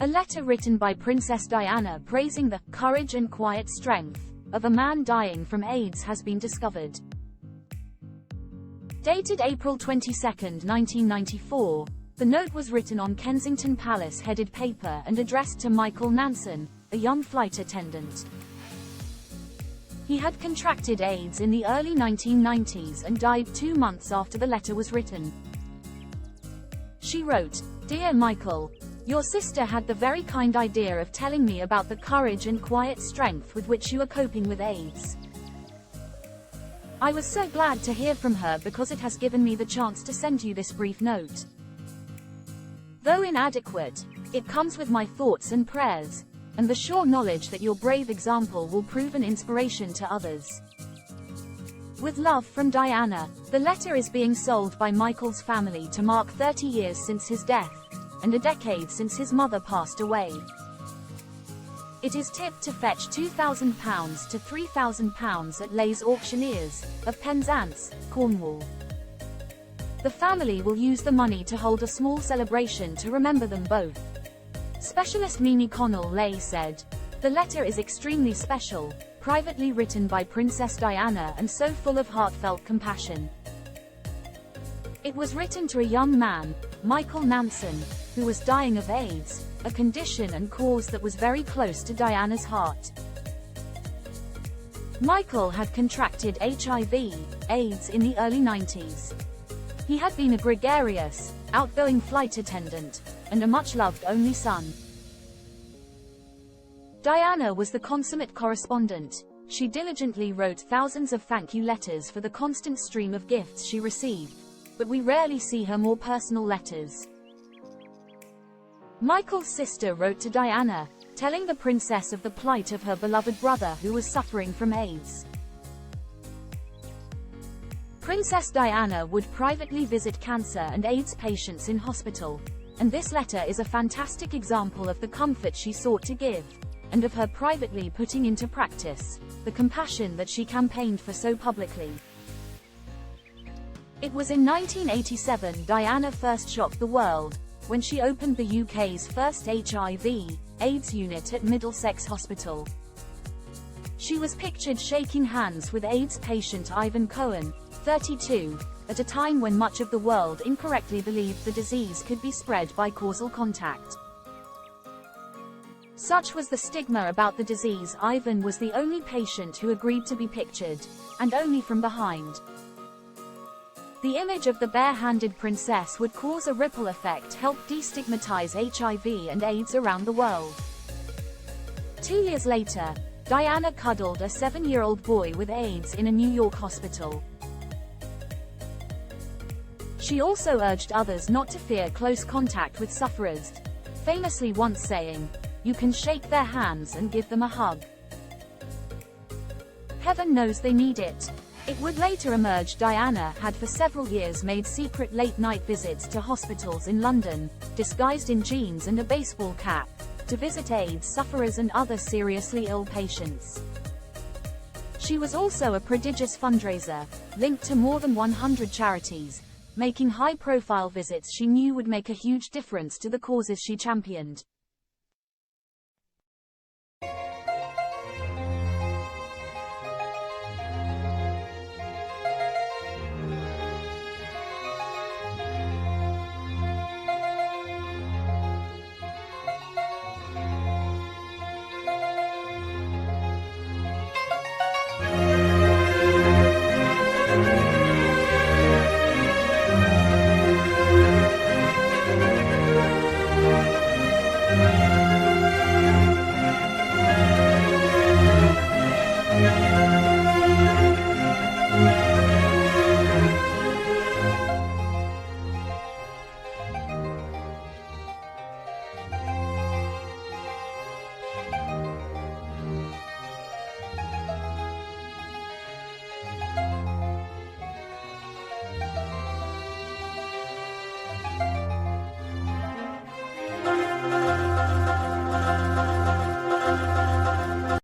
A letter written by Princess Diana praising the courage and quiet strength of a man dying from AIDS has been discovered. Dated April 22, 1994, the note was written on Kensington Palace headed paper and addressed to Michael Nanson, a young flight attendant. He had contracted AIDS in the early 1990s and died 2 months after the letter was written. She wrote, "Dear Michael, your sister had the very kind idea of telling me about the courage and quiet strength with which you are coping with AIDS. I was so glad to hear from her because it has given me the chance to send you this brief note. Though inadequate, it comes with my thoughts and prayers, and the sure knowledge that your brave example will prove an inspiration to others. With love from Diana." The letter is being sold by Michael's family to mark 30 years since his death, and a decade since his mother passed away. It is tipped to fetch £2,000 to £3,000 at Leys Auctioneers, of Penzance, Cornwall. The family will use the money to hold a small celebration to remember them both. Specialist Mimi Connell-Lay said, "The letter is extremely special, privately written by Princess Diana and so full of heartfelt compassion. It was written to a young man, Michael Nanson, who was dying of AIDS, a condition and cause that was very close to Diana's heart. Michael had contracted HIV/AIDS in the early 90s. He had been a gregarious, outgoing flight attendant, and a much-loved only son. Diana was the consummate correspondent. She diligently wrote thousands of thank you letters for the constant stream of gifts she received, but we rarely see her more personal letters." Michael's sister wrote to Diana, telling the princess of the plight of her beloved brother who was suffering from AIDS. Princess Diana would privately visit cancer and AIDS patients in hospital, and this letter is a fantastic example of the comfort she sought to give, and of her privately putting into practice the compassion that she campaigned for so publicly. It was in 1987 Diana first shocked the world, when she opened the UK's first HIV/AIDS unit at Middlesex Hospital. She was pictured shaking hands with AIDS patient Ivan Cohen, 32, at a time when much of the world incorrectly believed the disease could be spread by causal contact. Such was the stigma about the disease. Ivan was the only patient who agreed to be pictured, and only from behind. The image of the bare-handed princess would cause a ripple effect, help destigmatize HIV and AIDS around the world. 2 years later, Diana cuddled a 7-year-old boy with AIDS in a New York hospital. She also urged others not to fear close contact with sufferers, famously once saying, "You can shake their hands and give them a hug. Heaven knows they need it." It would later emerge Diana had for several years made secret late-night visits to hospitals in London, disguised in jeans and a baseball cap, to visit AIDS sufferers and other seriously ill patients. She was also a prodigious fundraiser, linked to more than 100 charities, making high-profile visits she knew would make a huge difference to the causes she championed.